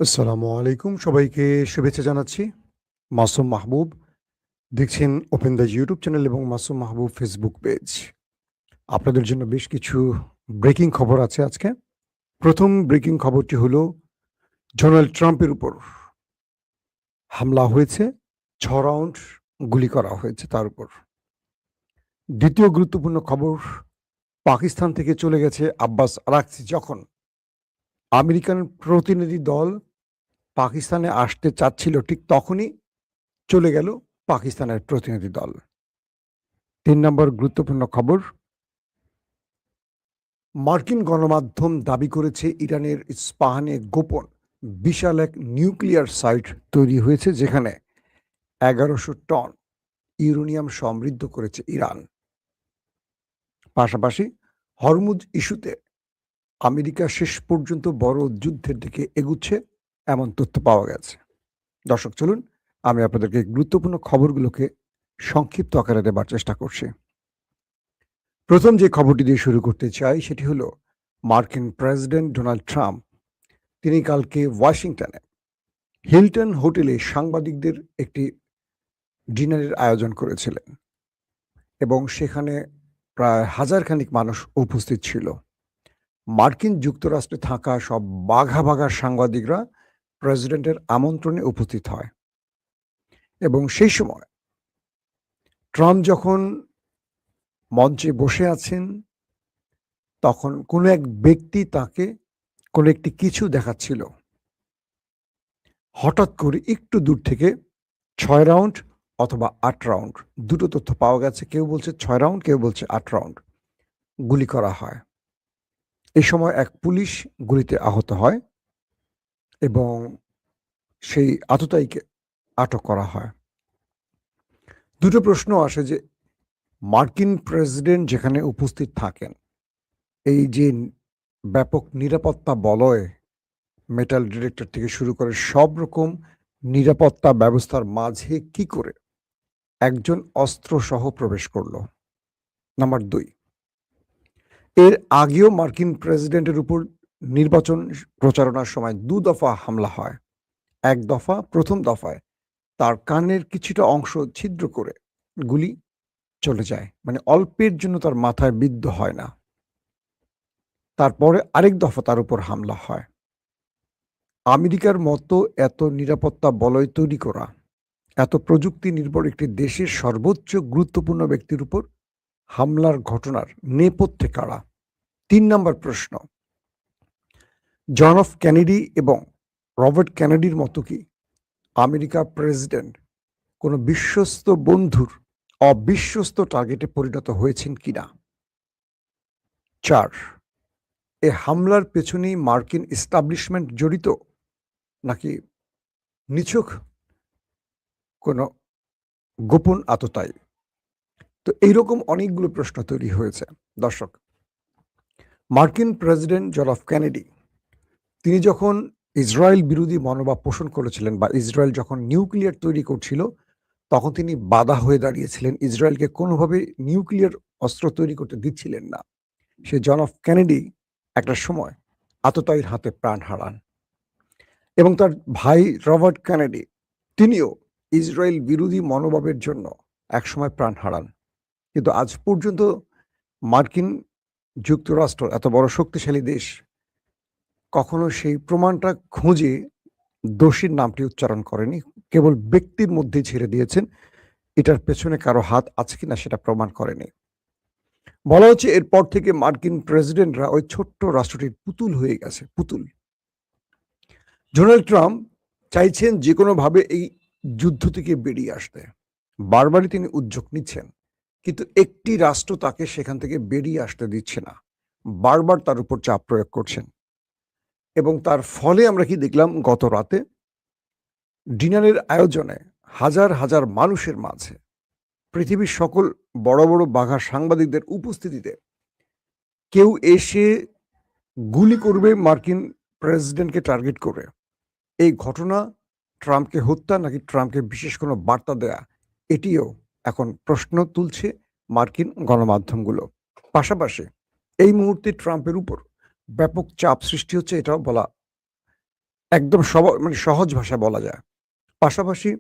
আসসালামু আলাইকুম। সবাইকে শুভেচ্ছা জানাচ্ছি। মাসুম মাহবুব। দেখছেন ওপেন দ্য ইউটিউব চ্যানেল এবং মাসুম মাহবুব ফেসবুক পেজ। আপনাদের জন্য বেশ কিছু ব্রেকিং খবর আছে আজকে। প্রথম ব্রেকিং খবরটি হলো ডোনাল্ড ট্রাম্পের উপর হামলা হয়েছে। ৬ রাউন্ড গুলি করা হয়েছে তার উপর। দ্বিতীয় গুরুত্বপূর্ণ খবর, পাকিস্তান থেকে চলে গেছে আব্বাস আরাকচি। যখন আমেরিকান প্রতিনিধি দল পাকিস্তানে আসতে চাচ্ছিল ঠিক তখনই চলে গেল পাকিস্তানের প্রতিনিধি দল। ৩ নম্বর গুরুত্বপূর্ণ খবর, মার্কিন গণমাধ্যম দাবি করেছে ইরানের ইস্পাহানে গোপন বিশাল এক নিউক্লিয়ার সাইট তৈরি হয়েছে, যেখানে ১১০০ টন ইউরেনিয়াম সমৃদ্ধ করেছে ইরান। পাশাপাশি হরমুজ ইস্যুতে আমেরিকা শেষ পর্যন্ত বড় যুদ্ধের দিকে এগুচ্ছে, এমন তথ্য পাওয়া গেছে। দর্শক, চলুন আমি আপনাদেরকে গুরুত্বপূর্ণ খবরগুলোকে সংক্ষিপ্ত আকারে দেবার চেষ্টা করছি। প্রথম যে খবরটি দিয়ে শুরু করতে চাই সেটি হলো মার্কিন প্রেসিডেন্ট ডোনাল্ড ট্রাম্প। তিনি কালকে ওয়াশিংটনে হিলটন হোটেলে সাংবাদিকদের একটি ডিনারের আয়োজন করেছিলেন এবং সেখানে প্রায় হাজারখানিক মানুষ উপস্থিত ছিল। মার্কিন যুক্তরাষ্ট্রে থাকা সব বাঘা বাঘা সাংবাদিকরা প্রেসিডেন্টের আমন্ত্রণে উপস্থিত হয় এবং সেই সময় ট্রাম্প যখন মঞ্চে বসে আছেন, তখন কোনো এক ব্যক্তি তাকে কোনো একটি কিছু দেখাচ্ছিল। হঠাৎ করে একটু দূর থেকে ৬ রাউন্ড অথবা ৮ রাউন্ড, দুটো তথ্য পাওয়া গেছে। কেউ বলছে ৬ রাউন্ড, কেউ বলছে ৮ রাউন্ড গুলি করা হয়। এই সময় এক পুলিশ গুলিতে আহত হয় এবং সেই আততায়ীকে আটক করা হয়। দুটো প্রশ্ন আসে যে মার্কিন প্রেসিডেন্ট যেখানে উপস্থিত থাকেন, এই যে ব্যাপক নিরাপত্তা বলয়, মেটাল ডিটেক্টর থেকে শুরু করে সব রকম নিরাপত্তা ব্যবস্থার মাঝে কি করে একজন অস্ত্রসহ প্রবেশ করলো? নাম্বার ২, এর আগেও মার্কিন প্রেসিডেন্টের উপর নির্বাচন প্রচারণার সময় ২ দফা হামলা হয়। ১ দফা, প্রথম দফায় তার কানের কিছুটা অংশ ছিদ্র করে গুলি চলে যায়। মানে অল্পের জন্য তার মাথায় বিদ্ধ হয় না। তারপরে আরেক দফা তার উপর হামলা হয়। আমেরিকার মতো এত নিরাপত্তা বলয় তৈরি করা, এত প্রযুক্তি নির্ভর একটি দেশের সর্বোচ্চ গুরুত্বপূর্ণ ব্যক্তির উপর হামলার ঘটনার নেপথ্যে কারা? ৩ নম্বর প্রশ্ন, জন এফ কেনেডি এবং রবার্ট কেনেডির মতো কি আমেরিকা প্রেসিডেন্ট কোনো বিশ্বস্ত বন্ধুর অবিশ্বস্ত টার্গেটে পরিণত হয়েছেন কিনা? ৪, এ হামলার পেছনেই মার্কিন এস্টাবলিশমেন্ট জড়িত, নাকি নিছক কোনো গোপন আততায়ী? তো এইরকম অনেকগুলো প্রশ্ন তৈরি হয়েছে। দর্শক, মার্কিন প্রেসিডেন্ট জন এফ কেনেডি তিনি যখন ইসরায়েল বিরোধী মনোভাব পোষণ করেছিলেন বা ইসরায়েল যখন নিউক্লিয়ার তৈরি করছিল, তখন তিনি বাধা হয়ে দাঁড়িয়েছিলেন। ইসরায়েলকে কোনোভাবে নিউক্লিয়ার অস্ত্র তৈরি করতে দিচ্ছিলেন না। সে জন এফ কেনেডি একটা সময় আততায়ীর হাতে প্রাণ হারান এবং তার ভাই রবার্ট কেনেডি তিনিও ইসরায়েল বিরোধী মনোভাবের জন্য একসময় প্রাণ হারান। কিন্তু আজ পর্যন্ত মার্কিন যুক্তরাষ্ট্র, এত বড় শক্তিশালী দেশ, কখনো সেই প্রমাণটা খুঁজে দোষীর নামটি উচ্চারণ করেনি। কেবল ব্যক্তির মধ্যে ছেড়ে দিয়েছেন। এটার পেছনে কারো হাত আছে কিনা সেটা প্রমাণ করেনি। বলা হচ্ছে এরপর থেকে মার্কিন প্রেসিডেন্টরা ওই ছোট্ট রাষ্ট্রটির পুতুল হয়ে গেছে, পুতুল। ডোনাল্ড ট্রাম্প চাইছেন যে কোনোভাবে এই যুদ্ধ থেকে বেরিয়ে আসতে। বারবারই তিনি উদ্যোগ নিচ্ছেন, কিন্তু একটি রাষ্ট্র তাকে সেখান থেকে বেরিয়ে আসতে দিচ্ছে না। বারবার তার উপর চাপ প্রয়োগ করছেন এবং তার ফলে আমরা কি দেখলাম? গত রাতে ডিনারের আয়োজনে হাজার হাজার মানুষের মাঝে পৃথিবীর সকল বড় বড় বাঘা সাংবাদিকদের উপস্থিতিতে কেউ এসে গুলি করবে মার্কিন প্রেসিডেন্টকে টার্গেট করে। এই ঘটনা ট্রাম্পকে হত্যা নাকি ট্রাম্পকে বিশেষ কোনো বার্তা দেয়া, এটিও এখন প্রশ্ন তুলছে মার্কিন গণমাধ্যমগুলো। পাশাপাশি এই মুহূর্তে ট্রাম্পের উপর ব্যাপক চাপ সৃষ্টি হচ্ছে, এটাও বলা একদম মানে সহজ ভাষায় বলা যায়। পাশাপাশি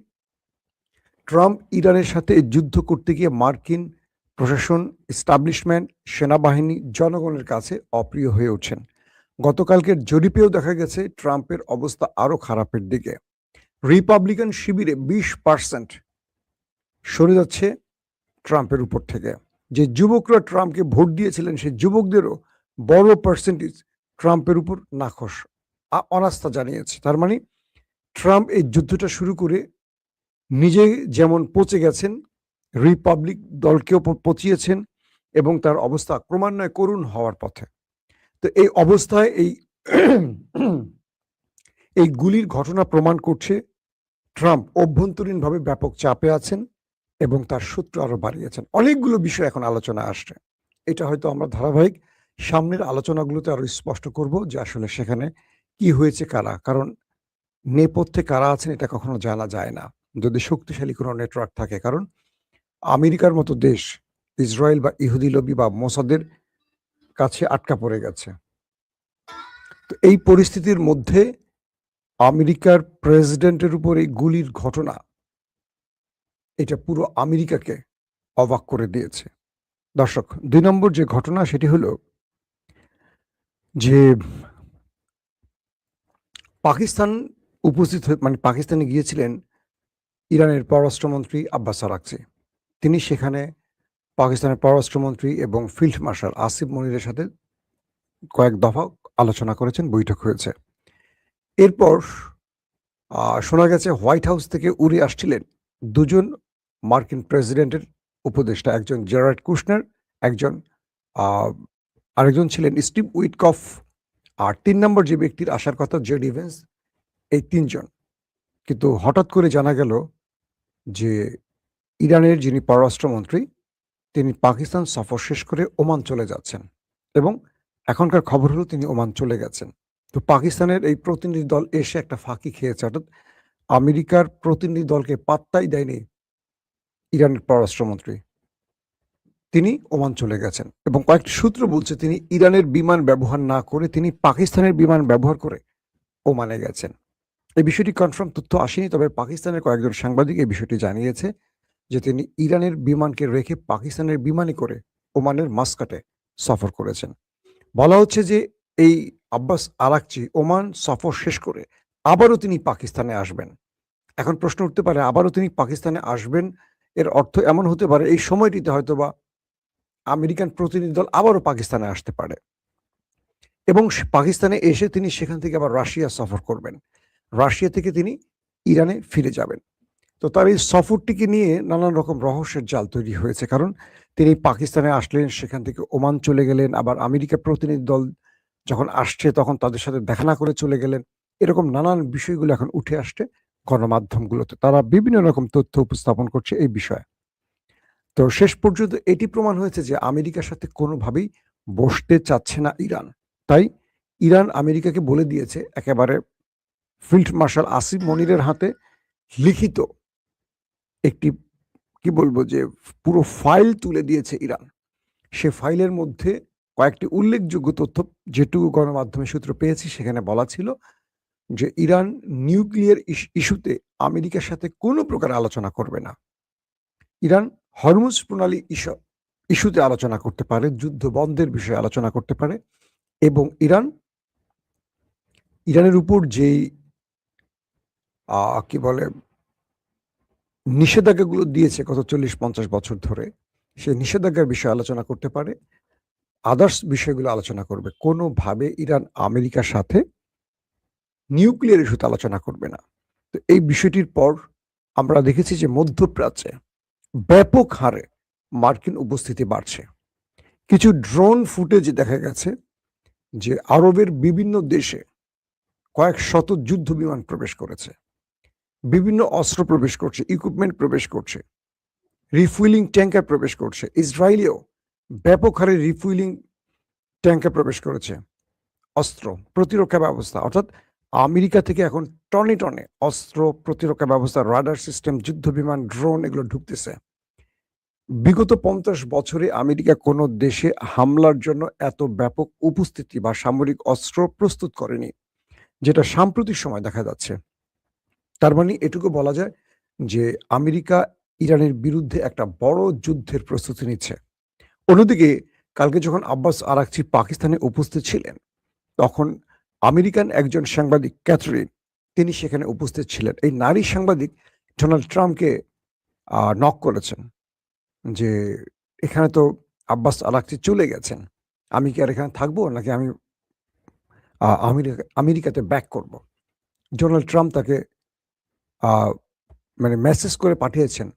ট্রাম্প ইরানের সাথে যুদ্ধ করতে গিয়ে মার্কিন প্রশাসন, এস্টাবলিশমেন্ট, সেনাবাহিনী, জনগণের কাছে অপ্রিয় হয়ে ওঠেন। গতকালকের জরিপেও দেখা গেছে ট্রাম্পের অবস্থা আরো খারাপের দিকে। রিপাবলিকান শিবিরে 20% সরে যাচ্ছে ট্রাম্পের উপর থেকে। যে যুবকরা ট্রাম্পকে ভোট দিয়েছিলেন সেই যুবকদেরও বড় পার্সেন্টেজ ট্রাম্পের উপর নাখোশ, অনাস্থা জানিয়েছে। তার মানে ট্রাম্প এই যুদ্ধটা শুরু করে নিজে যেমন পচে গেছেন, রিপাবলিক দলকেও পচিয়েছেন এবং তার অবস্থা ক্রমান্বয়ে করুণ হওয়ার পথে। তো এই অবস্থায় এই গুলির ঘটনা প্রমাণ করছে ট্রাম্প অভ্যন্তরীণভাবে ব্যাপক চাপে আছেন এবং তার শত্রু আরো বাড়িয়েছেন। অনেকগুলো বিষয় এখন আলোচনা আসছে। এটা হয়তো আমরা ধারাবাহিক সামনের আলোচনাগুলোতে আরো স্পষ্ট করব যে আসলে সেখানে কি হয়েছে, কারা, কারণ নেপথ্যে কারা আছেন এটা কখনো জানা যায় না যদি শক্তিশালী কোনো নেটওয়ার্ক থাকে। কারণ আমেরিকার মতো দেশ ইসরায়েল বা ইহুদি লবি বা মোসাদের কাছে আটকা পড়ে গেছে। তো এই পরিস্থিতির মধ্যে আমেরিকার প্রেসিডেন্টের উপর এই গুলির ঘটনা, এটা পুরো আমেরিকাকে অবাক করে দিয়েছে। দর্শক, ২ নম্বর যে ঘটনা সেটি হলো যে পাকিস্তান উপস্থিত মানে পাকিস্তানে গিয়েছিলেন ইরানের পররাষ্ট্রমন্ত্রী আব্বাস আরাকচি। তিনি সেখানে পাকিস্তানের পররাষ্ট্রমন্ত্রী এবং ফিল্ড মার্শাল আসিফ মনিরের সাথে কয়েক দফা আলোচনা করেছেন, বৈঠক হয়েছে। এরপর শোনা গেছে হোয়াইট হাউস থেকে উড়ে আসছিলেন দুজন মার্কিন প্রেসিডেন্টের উপদেষ্টা, একজন জেরার্ড কুশনার, একজন আরেকজন ছিলেন স্টিভ উইটকফ, আর ৩ নম্বর যে ব্যক্তির আসার কথা জেডি ভেন্স। এই ৩ জন। কিন্তু হঠাৎ করে জানা গেল যে ইরানের যিনি পররাষ্ট্রমন্ত্রী তিনি পাকিস্তান সফর শেষ করে ওমান চলে যাচ্ছেন এবং এখনকার খবর হলো তিনি ওমান চলে গেছেন। তো পাকিস্তানের এই প্রতিনিধি দল এসে একটা ফাঁকি খেয়েছে, অর্থাৎ আমেরিকার প্রতিনিধি দলকে পাত্তাই দেয়নি ইরানের পররাষ্ট্রমন্ত্রী। তিনি ওমান চলে গেছেন এবং কয়েকটি সূত্র বলছে তিনি ইরানের বিমান ব্যবহার না করে তিনি পাকিস্তানের বিমান ব্যবহার করে ওমানে গেছেন। এই বিষয়টি কনফার্ম তথ্য আসেনি, তবে পাকিস্তানের কয়েকজন সাংবাদিক এই বিষয়টি জানিয়েছে যে তিনি ইরানের বিমানকে রেখে পাকিস্তানের বিমানে করে ওমানের মাস্কাটে সফর করেছেন। বলা হচ্ছে যে এই আব্বাস আরাকচি ওমান সফর শেষ করে আবারও তিনি পাকিস্তানে আসবেন। এখন প্রশ্ন উঠতে পারে আবারও তিনি পাকিস্তানে আসবেন, এর অর্থ এমন হতে পারে এই সময়টিতে হয়তোবা আমেরিকান প্রতিনিধি দল আবারও পাকিস্তানে আসতে পারে এবং পাকিস্তানে এসে তিনি সেখান থেকে আবার রাশিয়া সফর করবেন, রাশিয়া থেকে তিনি ইরানে ফিরে যাবেন। তো তার এই সফরটিকে নিয়ে নানান রকম রহস্যের জাল তৈরি হয়েছে, কারণ তিনি পাকিস্তানে আসলেন, সেখান থেকে ওমান চলে গেলেন, আবার আমেরিকা প্রতিনিধি দল যখন আসছে তখন তাদের সাথে দেখা না করে চলে গেলেন। এরকম নানান বিষয়গুলো এখন উঠে আসছে গণমাধ্যমগুলোতে, তারা বিভিন্ন রকম তথ্য উপস্থাপন করছে এই বিষয়ে। তো শেষ পর্যন্ত এটি প্রমাণ হয়েছে যে আমেরিকার সাথে কোনোভাবেই বসতে চাচ্ছে না ইরান। তাই ইরান আমেরিকাকে বলে দিয়েছে, একেবারে ফিল্ড মার্শাল আসিফ মনিরের হাতে লিখিত একটি কি বলবো যে পুরো ফাইল তুলে দিয়েছে ইরান। সে ফাইলের মধ্যে কয়েকটি উল্লেখযোগ্য তথ্য যেটুকু গণমাধ্যমে সূত্র পেয়েছি সেখানে বলা ছিল যে ইরান নিউক্লিয়ার ইস্যুতে আমেরিকার সাথে কোনো প্রকার আলোচনা করবে না। ইরান হরমুজ প্রণালী ইস্যুতে আলোচনা করতে পারে, যুদ্ধ বন্ধের বিষয়ে আলোচনা করতে পারে এবং ইরানের উপর যেই কি বলে নিষেধাজ্ঞাগুলো দিয়েছে গত 40-50 বছর ধরে, সেই নিষেধাজ্ঞার বিষয়ে আলোচনা করতে পারে, আদার্স বিষয়গুলো আলোচনা করবে। কোনোভাবে ইরান আমেরিকার সাথে নিউক্লিয়ার ইস্যুতে আলোচনা করবে না। তো এই বিষয়টির পর আমরা দেখেছি যে মধ্যপ্রাচ্যে ব্যাপক হারে মার্কিন উপস্থিতি বাড়ছে। কিছু ড্রোন ফুটেজে দেখা গেছে যে আরবের বিভিন্ন দেশে কয়েক শত যুদ্ধ বিমান প্রবেশ করেছে, বিভিন্ন অস্ত্র প্রবেশ করছে, ইকুইপমেন্ট প্রবেশ করছে, রিফুয়েলিং ট্যাঙ্কার প্রবেশ করছে। ইসরায়েলেও ব্যাপক হারে রিফুয়েলিং ট্যাঙ্কার প্রবেশ করেছে, অস্ত্র প্রতিরক্ষা ব্যবস্থা, অর্থাৎ আমেরিকা থেকে এখন টনে টনে অস্ত্র, প্রতিরক্ষা ব্যবস্থা, রাডার সিস্টেম, যুদ্ধ বিমান, ড্রোন এগুলো ঢুকতেছে। বিগত 50 বছরে আমেরিকা কোনো দেশে হামলার জন্য এত ব্যাপক উপস্থিতি বা সামরিক অস্ত্র প্রস্তুত করেনি। যেটা সাম্প্রতিক সময় দেখা যাচ্ছে। তার মানে এটুকু বলা যায় যে আমেরিকা ইরানের বিরুদ্ধে একটা বড় যুদ্ধের প্রস্তুতি নিচ্ছে। অন্যদিকে কালকে যখন আব্বাস আরাকচি পাকিস্তানে উপস্থিত ছিলেন, তখন আমেরিকান একজন সাংবাদিক ক্যাথরিন, তিনি সেখানে উপস্থিত ছিলেন। এই নারী সাংবাদিক ডোনাল্ড ট্রাম্পকে নক করেছেন যে, "এখানে তো আব্বাস আরাকচি চলে গেছেন। আমি কি আর এখানে থাকবো? নাকি আমি আমেরিকাতে ব্যাক করব?" ডোনাল্ড ট্রাম্প তাকে আ মানে মেসেজ করে পাঠিয়েছেন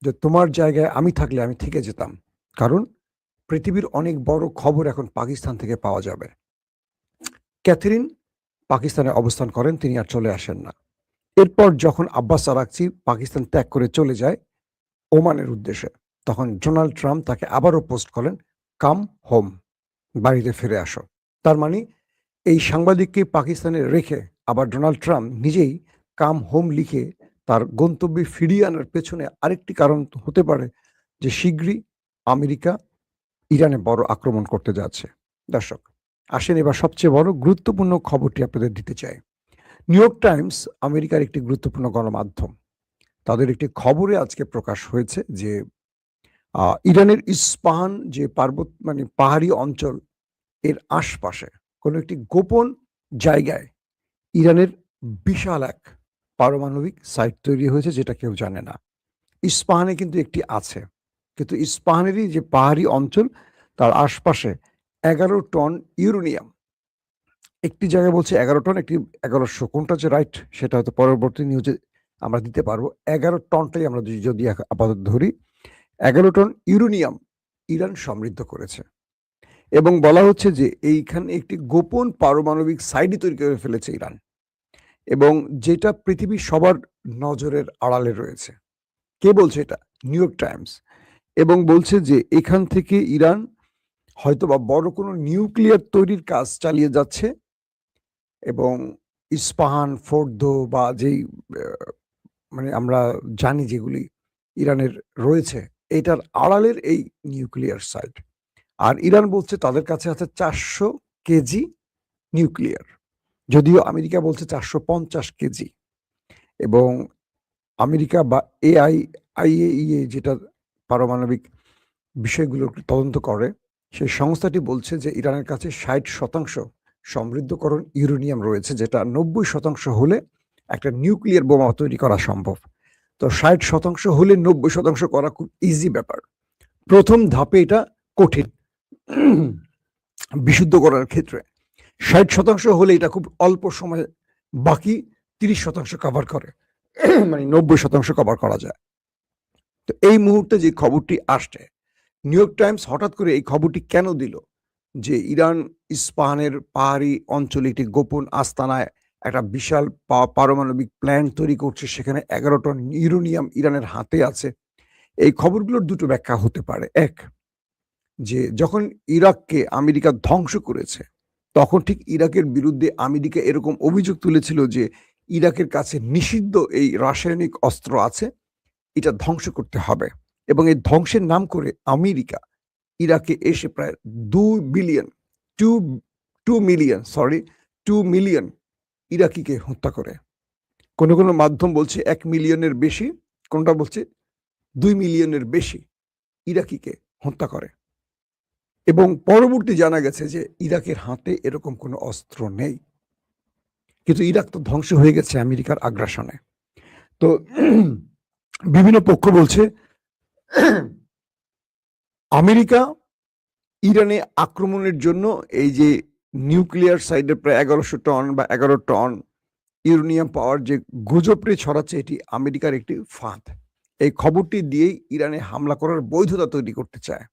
যে, "তোমার জায়গায় আমি থাকলে আমি থেকে যেতাম। কারণ পৃথিবীর অনেক বড় খবর এখন পাকিস্তান থেকে পাওয়া যাবে।" ক্যাথরিন পাকিস্তানে অবস্থান করেন, তিনি আর চলে আসেন না। এরপর যখন আব্বাস আরাকচি পাকিস্তান ত্যাগ করে চলে যায় ওমানের উদ্দেশ্যে, তখন ডোনাল্ড ট্রাম্প তাকে আবারও পোস্ট করেন, "কাম হোম", বাড়িতে ফিরে আসো। তার মানে এই সাংবাদিককে পাকিস্তানে রেখে আবার ডোনাল্ড ট্রাম্প নিজেই কাম হোম লিখে তার গন্তব্যে ফিরিয়ে আনার পেছনে আরেকটি কারণ হতে পারে যে শীঘ্রই আমেরিকা ইরানে বড় আক্রমণ করতে যাচ্ছে। দর্শক, আসেন এবার সবচেয়ে বড় গুরুত্বপূর্ণ খবরটি আপনাদের দিতে চাই। নিউ ইয়র্ক টাইমস আমেরিকার একটি গুরুত্বপূর্ণ গণমাধ্যম। তাদের একটি খবরে আজকে প্রকাশ হয়েছে যে ইরানের ইস্পাহান যে মানে পাহাড়ি অঞ্চল, এর আশপাশে কোনো একটি গোপন জায়গায় ইরানের বিশাল এক পারমাণবিক সাইট তৈরি হয়েছে, যেটা কেউ জানে না। ইস্পাহানে কিন্তু একটি আছে। কিন্তু ইস্পাহানেরই যে পাহাড়ি অঞ্চল, তার আশপাশে ১১ টন ইউরেনিয়াম, একটি জায়গায় বলছে ১১ টন, একটি ১১০০, কোনটা যে রাইট সেটা হয়তো পরবর্তী নিউজে আমরা দিতে পারবো। ১১ টনটাই আমরা যদি আপাতত ধরি, ১১ টন ইউরেনিয়াম ইরান সমৃদ্ধ করেছে। এবং বলা হচ্ছে যে এইখানে একটি গোপন পারমাণবিক সাইটই তৈরি করে ফেলেছে ইরান, এবং যেটা পৃথিবীর সবার নজরের আড়ালে রয়েছে। কে বলছে এটা? New York Times. এবং বলছে যে এখান থেকে ইরান হয়তোবা বড় কোনো নিউক্লিয়ার তৈরির কাজ চালিয়ে যাচ্ছে, এবং ইস্পাহান, ফোর্দো বা যেই মানে আমরা জানি যেগুলি ইরানের রয়েছে, এটার আড়ালের এই নিউক্লিয়ার সাইট। আর ইরান বলছে তাদের কাছে আছে ৪০০ কেজি নিউক্লিয়ার। যদিও আমেরিকা বলছে ৪৫০ কেজি। এবং আমেরিকা বা IAEA যেটা পারমাণবিক বিষয়গুলো তদন্ত করে, সেই সংস্থাটি বলছে যে ইরানের কাছে ৬০% সমৃদ্ধকরণ ইউরেনিয়াম রয়েছে, যেটা ৯০% হলে একটা নিউক্লিয়ার বোমা তৈরি করা সম্ভব। তো ৬০% হলে ৯০% করা খুব ইজি ব্যাপার। প্রথম ধাপে এটা কঠিন বিশুদ্ধ করার ক্ষেত্রে। ৬০% হলে এটা খুব অল্প সময়ে বাকি ৩০% কভার করে। মানে ৯০% কভার করা যায়। তো এই মুহূর্তে যে খবরটি আসছে, নিউ ইয়র্ক টাইমস হঠাৎ করে এই খবরটি কেন দিল যে ইরান ইস্পাহানের পাহাড়ি অঞ্চলে একটি গোপন আস্তানায় একটা বিশাল পারমাণবিক প্ল্যান্ট তৈরি করছে, সেখানে ১১ টন ইউরেনিয়াম ইরানের হাতে আছে। এই খবরগুলোর দুটো ব্যাখ্যা হতে পারে। এক, যে যখন ইরাককে আমেরিকা ধ্বংস করেছে, তখন ঠিক ইরাকের বিরুদ্ধে আমেরিকা এরকম অভিযোগ তুলেছিল যে ইরাকের কাছে নিষিদ্ধ এই রাসায়নিক অস্ত্র আছে, এটা ধ্বংস করতে হবে। এবং এই ধ্বংসের নাম করে আমেরিকা ইরাকে এসে প্রায় 2 মিলিয়ন ইরাকিকে হত্যা করে। কোনো কোনো মাধ্যম বলছে ১ মিলিয়নের বেশি, কোনটা বলছে ২ মিলিয়নের বেশি ইরাকিকে হত্যা করে। এবং পরবর্তী জানা গেছে যে ইরাকের হাতে এরকম কোনো অস্ত্র নেই। কিন্তু ইরাক তো ধ্বংস হয়ে গেছে আমেরিকার আগ্রাসনে। তো বিভিন্ন পক্ষ বলছে আমেরিকা ইরানে আক্রমণের জন্য এই যে নিউক্লিয়ার সাইডে প্রায় ১১০০ টন বা ১১ টন ইউরেনিয়াম পাওয়ার যে গুজবটি ছড়াচ্ছে, এটি আমেরিকার একটি ফাঁদ। এই খবরটি দিয়েই ইরানে হামলা করার বৈধতা তৈরি করতে চায়।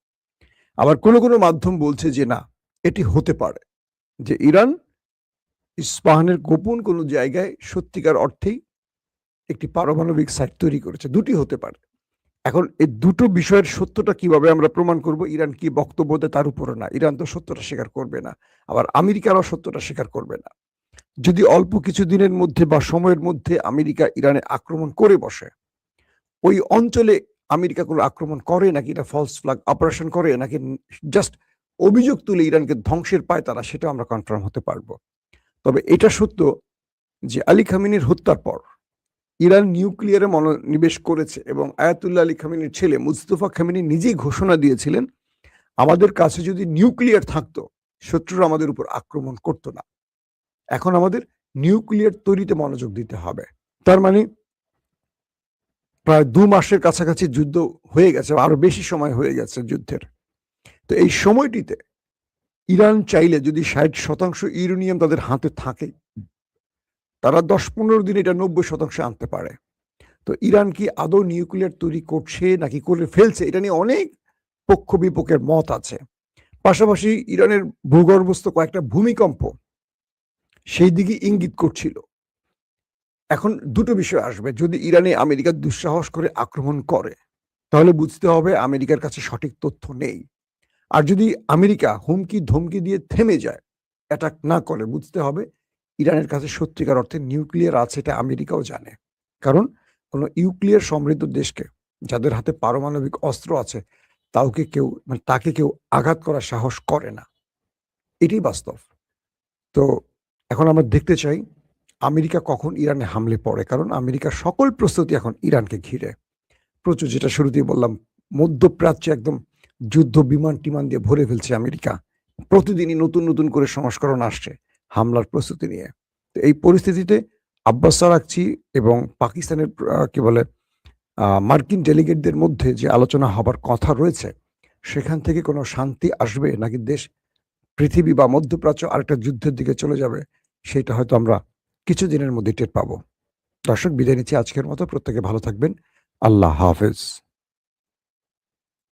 আবার কোনো কোনো মাধ্যম বলছে যে না, এটি হতে পারে যে ইরান ইস্পাহানের গোপন কোনো জায়গায় সত্যিকার অর্থেই একটি পারমাণবিক সাইট তৈরি করেছে। দুটি হতে পারে। এখন এই দুটো বিষয়ের সত্যটা কিভাবে আমরা প্রমাণ করব? ইরান কি বক্তব্য দেয় তার উপরে না। ইরান তো সত্যটা স্বীকার করবে না। আবার আমেরিকারও সত্যটা স্বীকার করবে না। যদি অল্প কিছু দিনের মধ্যে বা সময়ের মধ্যে আমেরিকা ইরানে আক্রমণ করে বসে, ওই অঞ্চলে আমেরিকা কোনো আক্রমণ করে, নাকি এটা ফলস ফ্ল্যাগ অপারেশন করে, নাকি জাস্ট অভিযোগ তুলে ইরানকে ধ্বংসের পায় তারা, সেটা আমরা কনফার্ম হতে পারবো। তবে এটা সত্য যে আলী খামেনির হত্যার পর ইরান নিউক্লিয়ারে মনোনিবেশ করেছে এবং আয়াতুল্লাহ আলী খামেনির ছেলে মুস্তফা খামেনি নিজেই ঘোষণা দিয়েছিলেন, আমাদের কাছে যদি নিউক্লিয়ার থাকতো শত্রুরা আমাদের উপর আক্রমণ করতো না। এখন আমাদের নিউক্লিয়ার তৈরিতে মনোযোগ দিতে হবে। তার মানে প্রায় ২ মাসের কাছাকাছি যুদ্ধ হয়ে গেছে, আরো বেশি সময় হয়ে গেছে যুদ্ধের। তো এই সময়টিতে ইরান চাইলে যদি ৬০% ইউরেনিয়াম তাদের হাতে থাকে, তারা ১০-১৫ দিনে এটা ৯০% আনতে পারে। তো ইরান কি আদৌ নিউক্লিয়ার তৈরি করছে নাকি করে ফেলছে, এটা নিয়ে অনেক পক্ষ বিপক্ষের মত আছে। পাশাপাশি ইরানের ভূগর্ভস্থ কয়েকটা ভূমিকম্প সেই দিকে ইঙ্গিত করছিল। এখন দুটো বিষয় আসবে, যদি ইরানে আমেরিকা দুঃসাহস করে আক্রমণ করে তাহলে বুঝতে হবে আমেরিকার কাছে সঠিক তথ্য নেই। আর যদি আমেরিকা হুমকি ধমকি দিয়ে থেমে যায়, অ্যাটাক না করে, বুঝতে হবে ইরানের কাছে সত্যিকার অর্থে নিউক্লিয়ার আছে, এটা আমেরিকাও জানে। কারণ কোনো নিউক্লিয়ার সমৃদ্ধ দেশকে, যাদের হাতে পারমাণবিক অস্ত্র আছে, তাকে কেউ আঘাত করার সাহস করে না। এটাই বাস্তব। তো এখন আমরা দেখতে চাই আমেরিকা কখন ইরানে হামলে পড়ে, কারণ আমেরিকার সকল প্রস্তুতি এখন ইরানকে ঘিরে। প্রচুর, যেটা শুরুতেই বললাম, মধ্যপ্রাচ্যে একদম যুদ্ধ বিমান-টিমান দিয়ে ভরে ফেলছে আমেরিকা। প্রতিদিনই নতুন, নতুন করে সংস্করণ আসছে হামলার প্রস্তুতি নিয়ে। তো এই পরিস্থিতিতে আব্বাস আরাগচি এবং পাকিস্তানের মার্কিন ডেলিগেটদের মধ্যে যে আলোচনা হবার কথা রয়েছে, সেখান থেকে কোনো শান্তি আসবে নাকি পৃথিবী বা মধ্যপ্রাচ্য আরেকটা যুদ্ধের দিকে চলে যাবে, সেটা হয়তো আমরা কিছুদিনের মধ্যে টের পাবো। দর্শক, বিদায় নিচ্ছি আজকের মতো। প্রত্যেকে ভালো থাকবেন। আল্লাহ হাফেজ।